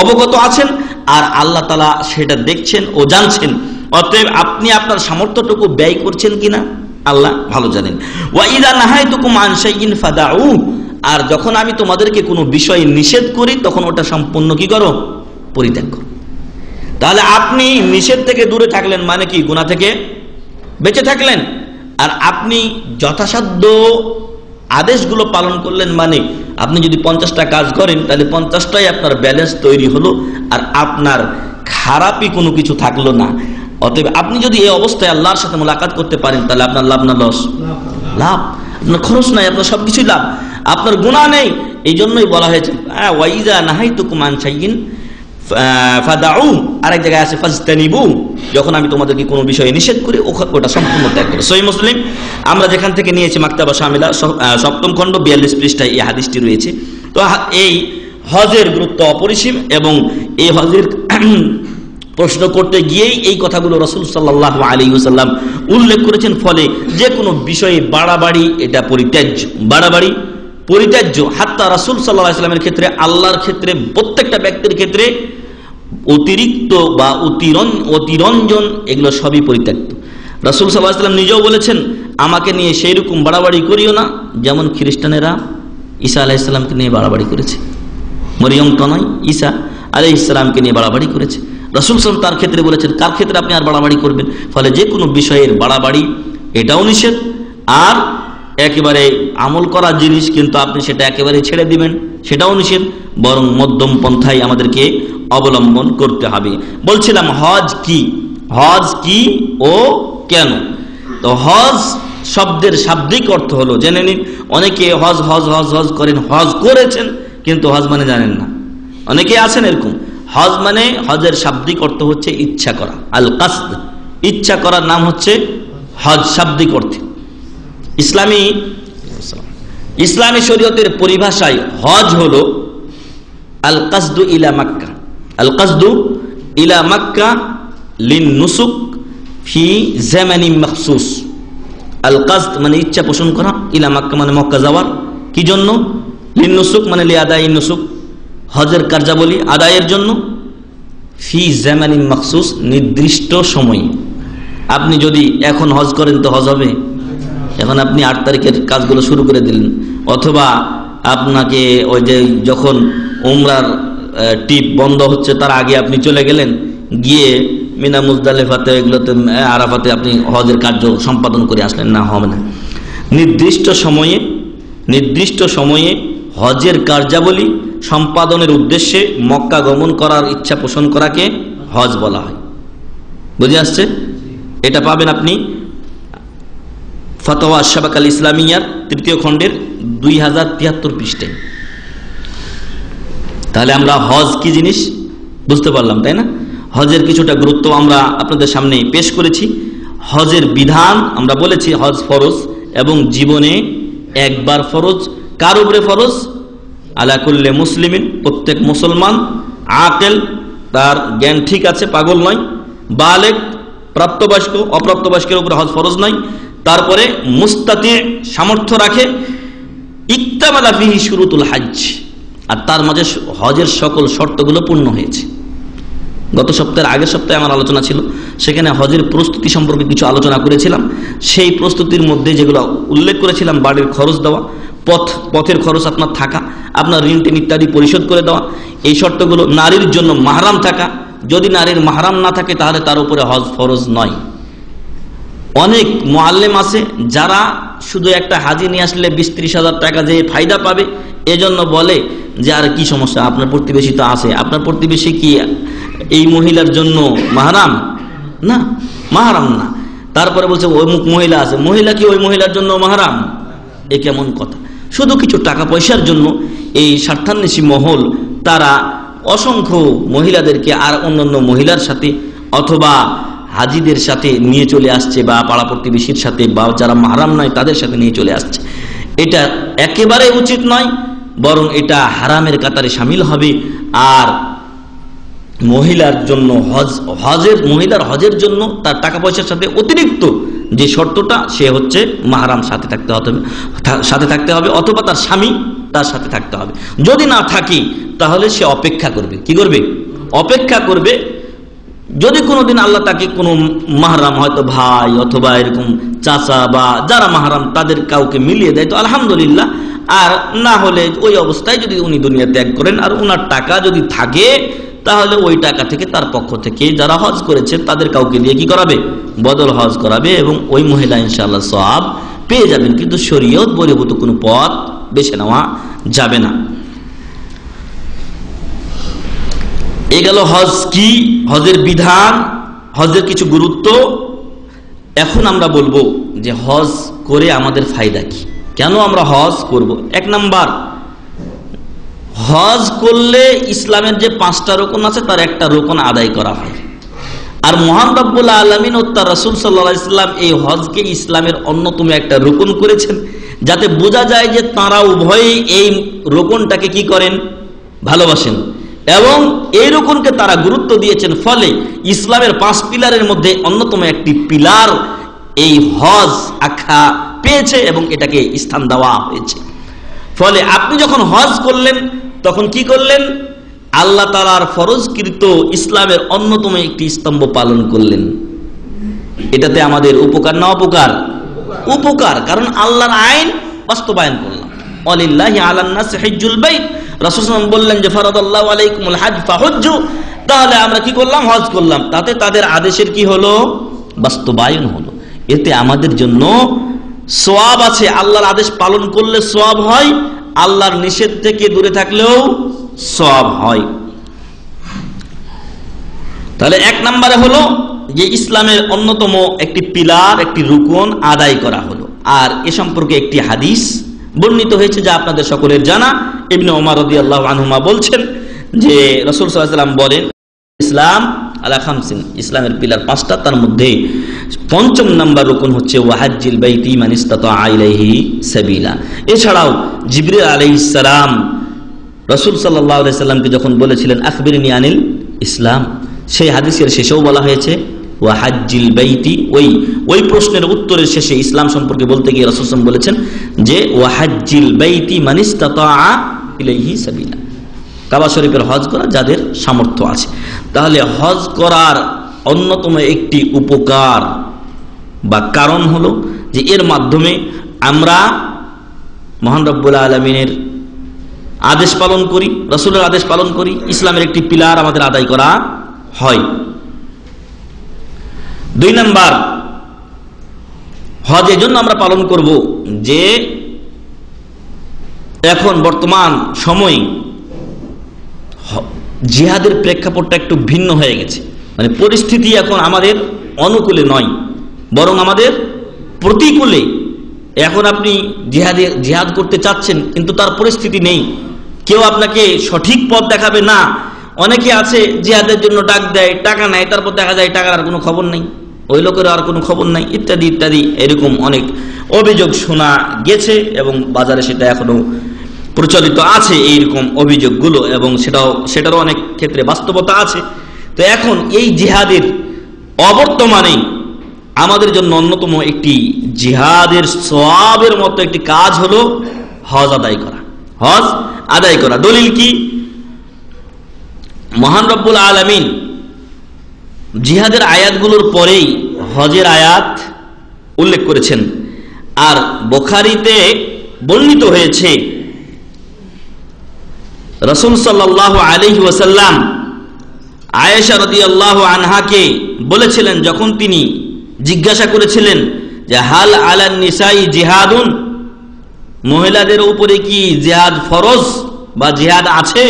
অবগত আছেন, আর আল্লাহ তাআলা সেটা দেখছেন ও জানছেন। অতএব আপনি আপনার সামর্থ্যটুকু ব্যয় করছেন কিনা আল্লাহ ভালো জানেন। ওয়া ইযা নাহাইতুকুম আন শাইইন ফাদাউ, আর যখন আমি তোমাদেরকে কোনো বিষয় নিষেধ করি তখন ওটা সম্পূর্ণ কি করো? পরিত্যাগ করো। তাহলে আপনি নিষেধ থেকে দূরে থাকলেন মানে কি? গুনাহ থেকে বেঁচে থাকলেন। আর আপনি যথাসাধ্য আদেশগুলো পালন করলেন মানে আপনি যদি 50টা কাজ করেন তাহলে 50টাই আপনার ব্যালেন্স তৈরি হলো, আর আপনার খারাপই কোনো কিছু থাকলো না। অতএব আপনি যদি এই অবস্থায় আল্লাহর সাথে মোলাকাত করতে পারেন তাহলে আপনার লাভ না লস? লাভ। আপনার খরচ নাই, আপনার সবকিছুই লাভ, আপনার গুনাহ নেই। এই জন্যই বলা হয়েছে ওয়াইজা নাহাইতুকুম আন শাইইন ফাদাউ, আরেক জায়গায় আছে ফাজতানিবু, যখন আমি তোমাদেরকে কোনো বিষয়ে নিষেধ করি ওটা সম্পূর্ণ ত্যাগ করো। সহিহ মুসলিম আমরা যেখান থেকে নিয়েছি মাকতাবা শামিলা 7ম খণ্ড 42 পৃষ্ঠায় এই হাদিসটি রয়েছে। তো এই হজের গুরুত্ব অপরিসীম, এবং এই হজের প্রশ্ন করতে গিয়েই এই কথাগুলো রাসূল সাল্লাল্লাহু আলাইহি ওয়াসাল্লাম উল্লেখ করেছেন। ফলে যে কোনো বিষয়ে বাড়াবাড়ি এটা পরিত্যাজ্য, বাড়াবাড়ি পরিত্যাজ্য। হাত্তা রাসূল সাল্লাল্লাহু আলাইহি ওয়াসাল্লামের ক্ষেত্রে, আল্লাহর ক্ষেত্রে, প্রত্যেকটা ব্যক্তির ক্ষেত্রে অতিরিক্ত বা অতিরঞ্জন এগুলো সবই পরিত্যক্ত। রাসূল সাল্লাল্লাহু আলাইহি ওয়াসাল্লাম নিজেও বলেছেন, আমাকে নিয়ে সেই রকম বাড়াবাড়ি করিও না যেমন খ্রিস্টানেরা ঈসা আলাইহিস সালামকে নিয়ে বাড়াবাড়ি করেছে। মরিয়ম তো নয়, ঈসা আলাইহিস সালামকে নিয়ে বাড়াবাড়ি করেছে। রাসূল সাল্লাল্লাহু আলাইহি ওয়াসাল্লাম তার ক্ষেত্রে বলেছেন, কার ক্ষেত্রে আপনি আর বাড়াবাড়ি করবেন? ফলে যে কোনো বিষয়ের বাড়াবাড়ি এটাও নিষেধ, আর একেবারে আমল করা জিনিস কিন্তু আপনি সেটা একেবারে ছেড়ে দিবেন সেটাও নিষেধ, বরং মধ্যম পন্থায় আমাদেরকে অবলম্বন করতে হবে। বলছিলাম হজ কি, হজ কি ও কেন? তো হজ শব্দের শাব্দিক অর্থ হলো, জেনে নিন। অনেকে হজ হজ হজ হজ করেন, হজ করেছেন কিন্তু হজ মানে জানেন না, অনেকে আছেন এরকম। হজ মানে, হজের শাব্দিক অর্থ হচ্ছে ইচ্ছা করা, আল কাসদ, ইচ্ছা করার নাম হচ্ছে হজ শাব্দিক অর্থে। ইসলামী শরীয়তের পরিভাষায় হজ হলো আল কাসদু ইলা মক্কা, আল কাসদু ইলা মক্কা লিন নুসুক ফি জামানিন মাখসুস। আল কাসদ মানে ইচ্ছা পোষণ করা, ইলা মক্কা মানে মক্কা যাওয়ার, কি জন্য? লিন নুসুক মানে লি আদাই নুসুক, হজের কার্যাবলী আদায়ের জন্য। ফি জামানিন মাখসুস নির্দিষ্ট সময়ে। আপনি যদি এখন হজ করেন তো হজ হবে? এখন আপনি 8 তারিখের কাজগুলো শুরু করে দিলেন, অথবা আপনাকে ওই যে যখন উমরার টিপ বন্ধ হচ্ছে তার আগে আপনি চলে গেলেন, গিয়ে মিনা মুজদালিফাতে এগুলোতে আরাফাতে আপনি হজের কার্য সম্পাদন করে আসলেন, না, হবে না। নির্দিষ্ট সময়ে হজের কার্যাবলী সম্পাদনের উদ্দেশ্যে মক্কা গমন করার ইচ্ছা পোষণ করাকে হজ বলা হয়। বুঝে আসছে? এটা পাবেন আপনি ফতোয়া আশ-শাবাকা আল ইসলামিয়ার 3য় খণ্ডের 2073 পৃষ্ঠায়। তাহলে আমরা হজ কি জিনিস বুঝতে পারলাম, তাই না? হজের কিছুটা গুরুত্ব আমরা আপনাদের সামনে পেশ করেছি। হজের বিধান আমরা বলেছি, হজ ফরজ এবং জীবনে একবার ফরজ। কার উপরে ফরজ? আলা কুল্লি মুসলিমিন, প্রত্যেক মুসলমান, আকেল, তার জ্ঞান ঠিক আছে, পাগল নয়, বালেগ, প্রাপ্তবয়স্ক, অপ্রাপ্তবয়স্কের উপরে হজ ফরজ নয়। তারপরে মুস্তাতি, সামর্থ্য রাখে, ইক্তামালা ফিহি শুরুতুল হজ, আর তার মাঝে হজের সকল শর্তগুলো পূর্ণ হয়েছে। গত সপ্তাহের আগের সপ্তাহে আমার আলোচনা ছিল, সেখানে হজের প্রস্তুতি সম্পর্কে কিছু আলোচনা করেছিলাম। সেই প্রস্তুতির মধ্যে যেগুলো উল্লেখ করেছিলাম, বাড়ির খরচ দেওয়া, পথের খরচ আপনার থাকা, আপনার ঋণ টিন ইত্যাদি পরিশোধ করে দেওয়া, এই শর্তগুলো। নারীর জন্য মাহরাম থাকা, যদি নারীর মাহরাম না থাকে তাহলে তার উপরে হজ ফরজ নয়। অনেক মুআল্লিম আছে যারা শুধু একটা হাজি নিয়ে আসলে 20-30 হাজার টাকা যে ফায়দা পাবে, এজন্য বলে যে আর কি সমস্যা, আপনার প্রতিবেশী তো আছে, আপনার প্রতিবেশী কি এই মহিলার জন্য মাহরাম? না, মাহরাম না। তারপরে বলছে অমুক মহিলা আছে, মহিলা কি ওই মহিলার জন্য মাহরাম? এ কেমন কথা? শুধু কিছু টাকা পয়সার জন্য এই স্বার্থান্বেষী মহল তারা অসংখ্য মহিলাদেরকে আর অন্যান্য মহিলার সাথে অথবা হাজিদের সাথে নিয়ে চলে আসছে, বা পাড়া প্রতিবেশীর সাথে, বা যারা মাহরাম নয় তাদের সাথে নিয়ে চলে আসছে। এটা একেবারে উচিত নয়, বরং এটা হারামের কাতারে শামিল হবে। আর মহিলার জন্য মহিলার হজের জন্য তার টাকা পয়সার সাথে অতিরিক্ত যে শর্তটা, সে হচ্ছে মাহরাম সাথে থাকতে হবে, অথবা তার স্বামী তার সাথে থাকতে হবে। যদি না থাকে তাহলে সে অপেক্ষা করবে। কি করবে? অপেক্ষা করবে। যদি কোনোদিন আল্লাহ তাকে কোনো মাহরাম, হয়তো ভাই অথবা এরকম চাচা বা যারা মাহরাম, তাদের কাউকে মিলিয়ে দেয় তো আলহামদুলিল্লাহ। আর না হলে ওই অবস্থায় যদি উনি দুনিয়া ত্যাগ করেন আর উনার টাকা যদি থাকে, তাহলে ওই টাকা থেকে তার পক্ষ থেকে যারা হজ করেছে তাদের কাউকে দিয়ে কি করাবে? বদল হজ করাবে, এবং ওই মহিলা ইনশাআল্লাহ সওয়াব পেয়ে যাবেন। কিন্তু শরীয়ত বহির্ভূত কোনো পথ বেছে নেওয়া যাবে না। এ গেল হজ কি, হজের বিধান, হজের কিছু গুরুত্ব। এখন আমরা বলবো যে হজ করে আমাদের ফায়দা কি, কেন আমরা হজ করব। 1 নাম্বার, হজ করলে ইসলামের যে 5টা রোকন আছে তার একটা রোকন আদায় করা হয়। আর মহান রব্বুল আলামিন ও তার রাসূল সাল্লাল্লাহু আলাইহি ওয়াসাল্লাম এই হজকে ইসলামের অন্যতম একটা রোকন করেছেন, যাতে বোঝা যায় যে তারা উভয়ই এই রোকনটাকে কি করেন? ভালোবাসেন, এবং এই রোকনকে তারা গুরুত্ব দিয়েছেন। ফলে ইসলামের 5 পিলারের মধ্যে অন্যতম একটি পিলার এই হজ আখ্যা পেয়েছে এবং এটাকে স্থান দেওয়া হয়েছে। ফলে আপনি যখন হজ করলেন তখন কি করলেন? আল্লাহ তাআলার ফরজকৃত ইসলামের অন্যতম একটি স্তম্ভ পালন করলেন। এটাতে আমাদের উপকার না অপকার? উপকার, কারণ আল্লাহর আইন বাস্তবায়ন করলাম। ওয়ালিল্লাহি আলান নাসি হিজ্জুল বাইত, রাসূল সাল্লাল্লাহু আলাইহি ওয়াসাল্লাম বললেন যে ফারাদাল্লাহু আলাইকুমুল হজ ফাহুজ্জু। তাহলে আমরা কি করলাম? হজ করলাম। তাতে তাদের আদেশের কি হলো? বাস্তবায়ন হলো। এতে আমাদের জন্য সওয়াব আছে। আল্লাহর আদেশ পালন করলে সওয়াব হয়, আল্লাহর নিষেধ থেকে দূরে থাকলেও সওয়াব হয়। তাহলে 1 নম্বরে হলো যে ইসলামের অন্যতম একটি পিলার, একটি রুকন আদায় করা হলো। আর এ সম্পর্কে একটি হাদিস বর্ণিত হয়েছে যা আপনাদের সকলের জানা। ইবনে ওমর রাদিয়াল্লাহু আনহুমা বলছেন যে রাসূল সাল্লাল্লাহু আলাইহি ওয়াসাল্লাম বলেন, ইসলাম আলা খামসিন, ইসলামের পিলার 5টা, তার মধ্যে 5ম নাম্বার রুকন হচ্ছে ওয়াহাজ্জিল বাইতি মান ইসতাতা ইলাইহি সাবিলা। এছাড়াও জিবরিল আলাইহিস সালাম রাসূল সাল্লাল্লাহু আলাইহি সাল্লামকে যখন বলেছিলেন আখবিরনি আনিল ইসলাম, সেই হাদিসের শেষেও বলা হয়েছে ওয়াহাজ্জিল বাইতি, ওই প্রশ্নের উত্তরের শেষে ইসলাম সম্পর্কে বলতে গিয়ে রাসূল সাল্লাল্লাহু আলাইহি ওয়াসাল্লাম বলেছেন যে ওয়াহাজ্জিল বাইতি মান ইসতাতা ইলাইহি সাবিলা, কাবা শরীফের হজ করা যাদের সামর্থ্য আছে। তাহলে হজ করার অন্যতম একটি উপকার বা কারণ হলো যে এর মাধ্যমে আমরা মহান রব্বুল আলামিনের আদেশ পালন করি, রাসূলের আদেশ পালন করি, ইসলামের একটি পিলার আমাদের আদায় করা হয়। 2 নাম্বার, হজ এজন্য আমরা পালন করব যে এখন বর্তমান সময়ে জিহাদের প্রেক্ষাপটটা একটু ভিন্ন হয়ে গেছে। মানে পরিস্থিতি এখন আমাদের অনুকূলে নয়, বরং আমাদের প্রতিকূলে। এখন আপনি জিহাদ করতে চাচ্ছেন কিন্তু তার পরিস্থিতি নেই, কেউ আপনাকে সঠিক পথ দেখাবে না। অনেকে আছে জিহাদের জন্য ডাক দেয়, টাকা নেয়, তারপর দেখা যায় টাকার আর কোনো খবর নেই, ওই লোকের আর কোনো খবর নাই, ইত্যাদি ইত্যাদি। এরকম অনেক অভিযোগ শোনা গেছে এবং বাজারে সেটা এখনো প্রচলিত আছে এইরকম অভিযোগগুলো, এবং সেটারও অনেক ক্ষেত্রে বাস্তবতা আছে। তো এখন এই জিহাদের অবর্তমানে আমাদের জন্য অন্যতম একটি জিহাদের সওয়াবের মতো একটি কাজ হলো হজ আদায় করা। হজ আদায় করা দলিল কি? মহান রব্বুল আলামিন জিহাদের আয়াতগুলোর পরেই হজের আয়াত উল্লেখ করেছেন। আর বুখারীতে বর্ণিত হয়েছে রাসূল সাল্লাল্লাহু আলাইহি ওয়াসাল্লাম আয়েশা রাদিয়াল্লাহু আনহাকে বলেছিলেন, যখন তিনি জিজ্ঞাসা করেছিলেন যে হাল আলান নিসাই জিহাদুন, মহিলাদের উপরে কি জিহাদ ফরজ বা জিহাদ আছে?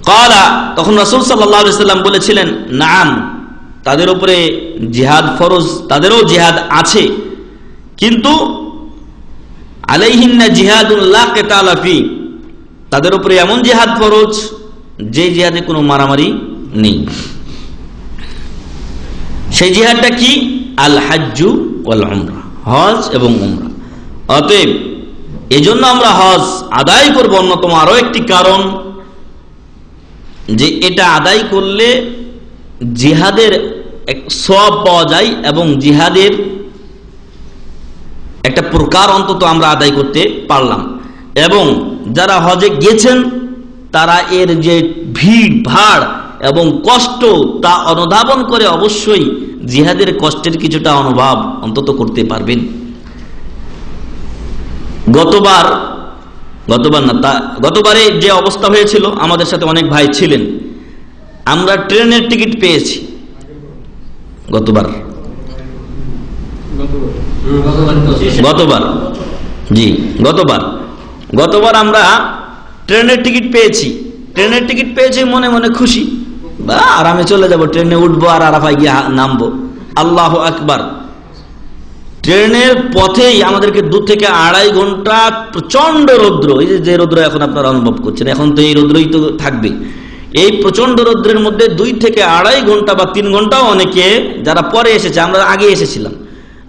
ক্বালা, তখন রাসূল সাল্লাল্লাহু আলাইহি ওয়াসাল্লাম বলেছিলেন নাম, তাদের উপরে জিহাদ ফরজ, তাদেরও জিহাদ আছে, কিন্তু আলাইহিন্না জিহাদুন লা কিতালা ফি, তাদের উপরে এমন জিহাদ ফরজ যে জিহাদে কোনো মারামারি নেই। সেই জিহাদটা কি? আল হাজ্জু ওয়াল উমরা, হজ এবং উমরা। অতএব এজন্য আমরা হজ আদায় করব। অন্যতম আরো একটি কারণ যে এটা আদায় করলে জিহাদের সওয়াব পাওয়া যায় এবং জিহাদের একটা প্রকার অন্তত আমরা আদায় করতে পারলাম। এবং যারা হজে গেছেন তারা এর যে ভিড় ভাড় এবং কষ্ট তা অনুধাবন করে অবশ্যই জিহাদের কষ্টের কিছুটা অনুভব অন্তত করতে পারবেন। গতবারে যে অবস্থা হয়েছিল, আমাদের সাথে অনেক ভাই ছিলেন, আমরা ট্রেনের টিকিট পেয়েছি গতবার আমরা ট্রেনের টিকিট পেয়েছি, মনে মনে খুশি, বা আরামে চলে যাব, ট্রেনে উঠবো আর আরাফায় গিয়ে নামবো। আল্লাহু আকবার। ট্রেনের পথেই আমাদেরকে 2 থেকে 2.5 ঘন্টা প্রচন্ড রৌদ্র, এই যে রৌদ্র এখন আপনারা অনুভব করছেন, এখন তো এই রৌদ্রই তো থাকবে। এই প্রচন্ড রৌদ্রের মধ্যে 2 থেকে 2.5 ঘন্টা বা 3 ঘন্টাও অনেকে যারা পরে এসেছে, আমরা আগে এসেছিলাম,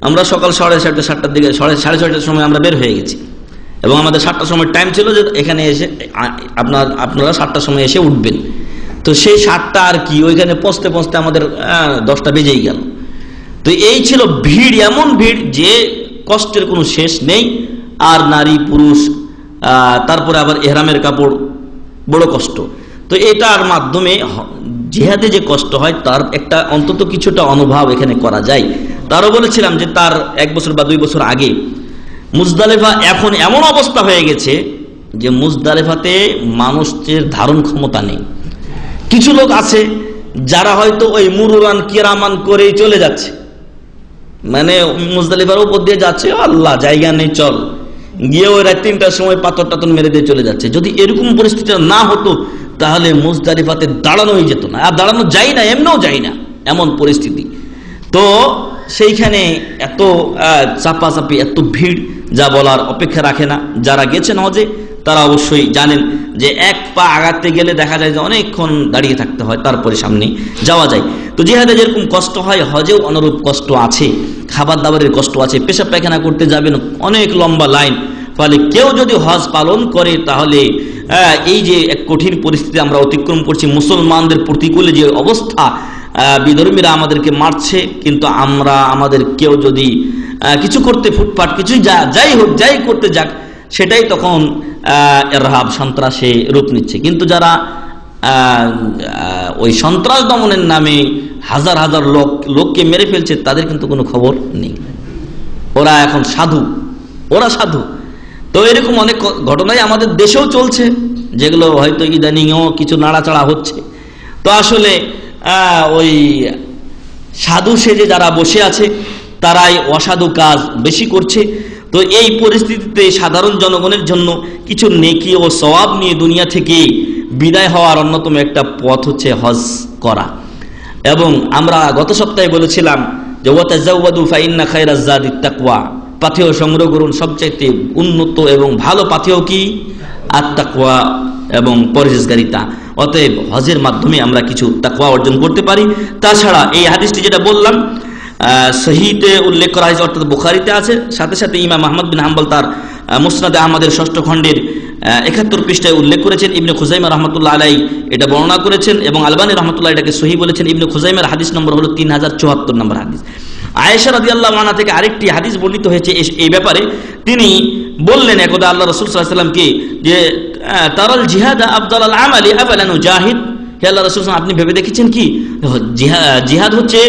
আমরা সকাল 6:30 7টার দিকে 6:30টার সময় আমরা বের হয়ে গেছি এবং আমাদের 7টার সময় টাইম ছিল যে এখানে এসে আপনারা 7টার সময় এসে উঠবেন। তো সেই 7টা আর কি, ওইখানে পৌঁছতে পৌঁছতে আমাদের 10টা বেজেই গেল। তো এই ছিল ভিড়, এমন ভিড় যে কষ্টের কোনো শেষ নেই। আর নারী পুরুষ, তারপরে আবার ইহরামের কাপড়, বড় কষ্ট। তো এটার মাধ্যমে জিহাদে যে কষ্ট হয় তার একটা অন্তত কিছুটা অনুভব এখানে করা যায়। তারও বলেছিলাম যে তার 1 বছর বা 2 বছর আগে মুজদালিফা এখন এমন অবস্থা হয়ে গেছে যে মুজদালিফাতে মানুষের ধারণ ক্ষমতা নেই। কিছু লোক আছে যারা হয়তো ওই মুরুরান কিরামান করেই চলে যাচ্ছে, মানে মুজদালিফার উপর দিয়ে যাচ্ছে, আল্লাহ জায়গা নেই চল, গিয়ে ওই রাত 3টার সময় পাথর টাথর মেরে দিয়ে চলে যাচ্ছে। যদি এরকম পরিস্থিতি না হতো তাহলে মুজদালিফাতে দাঁড়ানোই যেত না, আর দাঁড়ানো যায় না, এমনও যায় না, এমন পরিস্থিতি। তো সেইখানে এত চাপাচাপি, এত ভিড় যা বলার অপেক্ষা রাখে না। যারা গেছেন হজে তারা অবশ্যই জানেন যে এক পা আগাতে গেলে দেখা যায় যে অনেকক্ষণ দাঁড়িয়ে থাকতে হয়, তারপরে সামনে যাওয়া যায়। তো জিহাদে যেরকম কষ্ট হয় হজেও অনুরূপ কষ্ট আছে, খাবার দাবারের কষ্ট আছে, পেশাব পায়খানা করতে যাবেন অনেক লম্বা লাইন। ফলে কেউ যদি হজ পালন করে তাহলে এই যে এক কঠিন পরিস্থিতি আমরা অতিক্রম করছি, মুসলমানদের প্রতিকূলে যে অবস্থা, বিধর্মীরা আমাদেরকে মারছে, কিন্তু আমাদের কেউ যদি কিছু করতে ফুটপাট কিছু যাই হোক যাই করতে যাক, সেটাই তখন ইরহাব সন্ত্রাসে রূপ নিচ্ছে। কিন্তু যারা ওই সন্ত্রাস দমনের নামে হাজার হাজার লোককে মেরে ফেলছে তাদের কিন্তু কোনো খবর নেই। ওরা এখন সাধু, ওরা সাধু। তো এরকম অনেক ঘটনাই আমাদের দেশেও চলছে, যেগুলো হয়তো ইদানিংও কিছু নাড়াচাড়া হচ্ছে। তো আসলে ওই সাধু সেজে যারা বসে আছে তারাই অসাধু কাজ বেশি করছে। তো এই পরিস্থিতিতে সাধারণ জনগণের জন্য কিছু নেকি ও সওয়াব নিয়ে দুনিয়া থেকে বিদায় হওয়ার অন্যতম একটা পথ হচ্ছে হজ করা। এবং আমরা গত সপ্তাহে বলেছিলাম যে ওয়াতাজাওয়াদু ফাইন্না খায়রাজ যাদিত তাকওয়া, পাথেয় সংগ্রহ করুন, সবচাইতে উন্নত এবং ভালো পাথেয় কি? আত-তাকওয়া এবং পরহেজগারিতা। অতএব হজের মাধ্যমে আমরা কিছু তাকওয়া অর্জন করতে পারি। তাছাড়া এই হাদিসটি যেটা বললাম সহিতে উল্লেখ করা হয়েছে, অর্থাৎ বুখারীতে আছে, সাথে সাথে ইমাম আহমদ বিন হাম্বল তার মুসনাদে আহমদের 6ষ্ঠ খণ্ডের 71 পৃষ্ঠায় উল্লেখ করেছেন। ইবনে খুজাইমা রাহমাতুল্লাহ আলাইহি এটা বর্ণনা করেছেন এবং আলবানী রাহমাতুল্লাহ এটাকে সহিহ বলেছেন। ইবনে খুজাইমার হাদিস নম্বর হলো 3074 নম্বর হাদিস। আয়েশা রাদিয়াল্লাহু আনহা থেকে আরেকটি হাদিস বর্ণিত হয়েছে এই ব্যাপারে। তিনি বললেন একদা আল্লাহ রাসূল সাল্লাল্লাহু আলাইহি ওয়াসাল্লামকে যে তারাল জিহাদ আফদালাল আমালি আফালা নুজাহিদ, হে আল্লাহ রাসূল আপনি ভেবে দেখেছেন কি জিহাদ হচ্ছে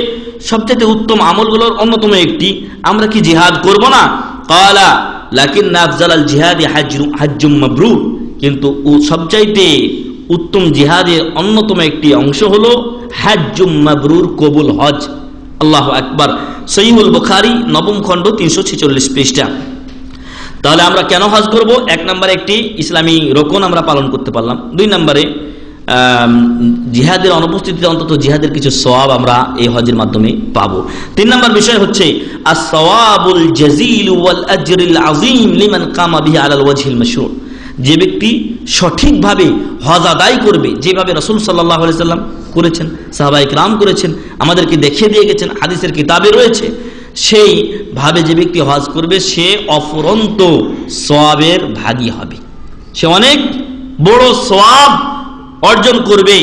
সবচেয়ে উত্তম আমলগুলোর অন্যতম একটি, আমরা কি জিহাদ করব না? ক্বালা লাকিন্না আফজালাল জিহাদি হাজ্জুম মাবরুর, কিন্তু সবচাইতে উত্তম জিহাদের অন্যতম একটি অংশ হলো হাজ্জুম মাবরুর, কবুল হজ। আল্লাহু আকবার। সহিহুল বুখারী 9ম খণ্ড 346 পৃষ্ঠা। তাহলে আমরা কেন হজ করব? 1 নম্বরে একটি ইসলামী রোকন আমরা পালন করতে পারলাম। 2 নম্বরে জিহাদের অনুপস্থিতিতে অন্তত জিহাদের কিছু সওয়াব আমরা এই হজের মাধ্যমে পাবো। 3 নম্বর বিষয় হচ্ছে আস-সওয়াবুল জাযীল ওয়াল আজরুল আযীম লিমান কামা বিহি আলাল ওয়াজহিল মাশরূ। যে ব্যক্তি সঠিকভাবে হজ আদায় করবে, যেভাবে রাসূল সাল্লাল্লাহু আলাইহি সাল্লাম করেছেন, সাহাবায়ে কেরাম করেছেন, আমাদেরকে দেখিয়ে দিয়ে গেছেন, হাদিসের কিতাবে রয়েছে, সেই ভাবে যে ব্যক্তি হজ করবে সে অফুরন্ত সওয়াবের ভাগী হবে, সে অনেক বড় সওয়াব অর্জন করবে।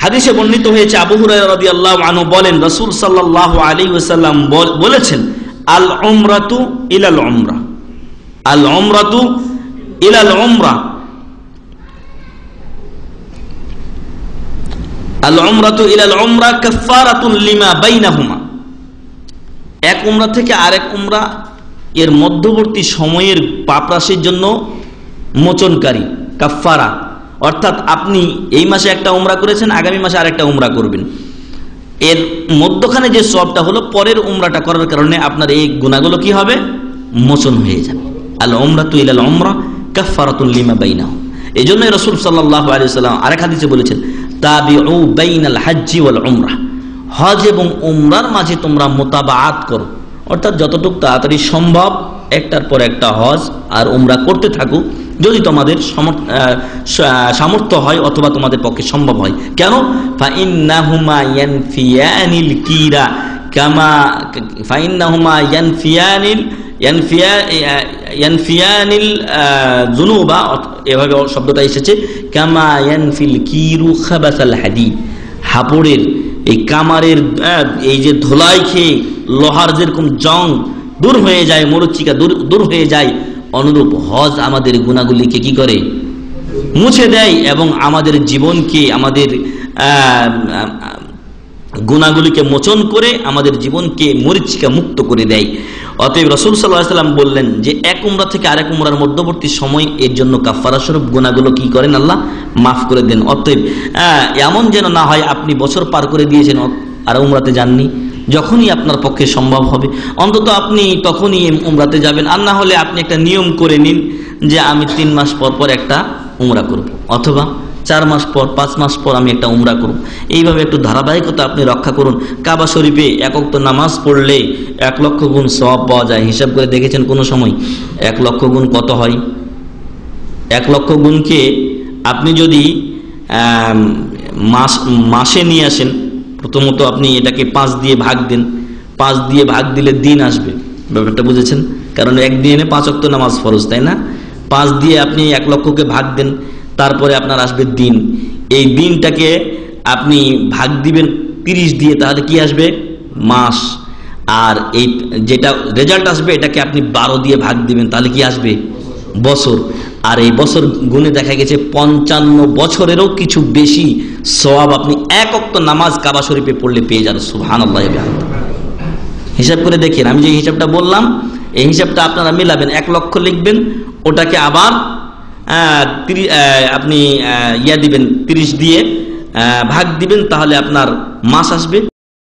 হাদিসে বর্ণিত হয়েছে, আবু হুরায়রা রাদিয়াল্লাহু আনহু বলেন রাসূল সাল্লাল্লাহু আলাইহি ওয়াসাল্লাম বলেছেন আল উমরাতু ইলাল উমরা, আল উমরাতু ইলাল উমরা, আল উমরাতু ইলাল উমরা কাফারাতুন লিমা বাইনাহুমা। এক উমরা থেকে আরেক উমরা এর মধ্যবর্তী সময়ের পাপরাশির জন্য মোচনকারী, কাফারা। অর্থাৎ আপনি এই মাসে একটা উমরা করেছেন, আগামী মাসে আরেকটা উমরা করবেন, এর মধ্যখানে যে সওয়াবটা হলো পরের উমরাটা করার কারণে আপনার এই গুনাহগুলো কি হবে? মোচন হয়ে যাবে। আল উমরাতু ইলাল উমরা কাফারাতুন লিমা বাইনাহু। এজন্য রাসূল সাল্লাল্লাহু আলাইহি ওয়াসাল্লাম আরেক হাদিসে বলেছেন তাবিউ বাইনাল হজ্জি ওয়াল উমরা, হজ এবং উমরার মাঝে তোমরা মুতাবাআত করো, অর্থাৎ যতটুকু তাড়াতাড়ি সম্ভব একটার পর একটা হজ আর উমরা করতে থাকো, যদি তোমাদের সামর্থ্য হয় অথবা তোমাদের পক্ষে সম্ভব হয়। কেন? ফাইন্নাহুমা ইয়ানফিয়ানিল কিরা কামা ফাইন্নাহুমা ইয়ানফিয়ানিল যুনুবা, এভাবে শব্দটা এসেছে, কামা ইয়ানফিল কিরু খাবাসাল হাদিদ, হাপড়ের এই কামারের এই যে ধোলাই খেয়ে লোহার যেরকম জং দূর হয়ে যায়, মরুচিকা দূর হয়ে যায়, অনুরূপ হজ আমাদের গুনাহগুলিকে কি করে? মুছে দেয় এবং আমাদের জীবনকে, আমাদের গুনাহগুলিকে মোচন করে আমাদের জীবনকে মরিচিকা মুক্ত করে দেয়। অতএব রাসূল সাল্লাল্লাহু আলাইহি ওয়াসাল্লাম বললেন যে এক উমরা থেকে আরেক উমরার মধ্যবর্তী সময় এর জন্য কাফারা স্বরূপ গুনাহগুলো কি করেন? আল্লাহ মাফ করে দেন। অতএব এমন যেন না হয় আপনি বছর পার করে দিয়েছেন আর উমরাতে যাননি। যখনই আপনার পক্ষে সম্ভব হবে অন্তত আপনি তখনই উমরাতে যাবেন, আর না হলে আপনি একটা নিয়ম করে নিন যে আমি 3 মাস পর পর একটা উমরা করব, অথবা 4 মাস পর 5 মাস পর আমি একটা উমরা করব। এইভাবে একটু ধারাবাহিকতা আপনি রক্ষা করুন। কাবা শরীফে 1 ওয়াক্ত নামাজ পড়লে 1 লক্ষ গুণ সওয়াব পাওয়া যায়। হিসাব করে দেখেছেন কোনো সময় 1 লক্ষ গুণ কত হয়? 1 লক্ষ গুণকে আপনি যদি মাসে নিয়ে আসেন, প্রথমত আপনি এটাকে 5 দিয়ে ভাগ দেন, 5 দিয়ে ভাগ দিলে দিন আসবে। ব্যাপারটা বুঝেছেন? কারণ একদিনে 5 ওয়াক্ত নামাজ ফরজ, তাই না? 5 দিয়ে আপনি 1 লক্ষকে ভাগ দেন, তারপরে আপনার আসবে দিন। এই দিনটাকে আপনি ভাগ দিবেন 30 দিয়ে, তাহলে কি আসবে? মাস। আর এই যেটা রেজাল্ট আসবে এটাকে আপনি 12 দিয়ে ভাগ দিবেন, তাহলে কি আসবে? বছর। আর এই বছর গুণে দেখা গেছে 55 বছরেরও কিছু বেশি সওয়াব আপনি 1 ওয়াক্ত নামাজ কাবা শরীফে পড়লে পেয়ে যান। সুবহানাল্লাহ। হিসাব করে দেখেন, আমি যে হিসাবটা বললাম এই হিসাবটা আপনারা মিলাবেন। 1 লক্ষ লিখবেন, ওটাকে আবার আপনি দিবেন 30 দিয়ে ভাগ দিবেন, তাহলে আপনার মাস আসবে।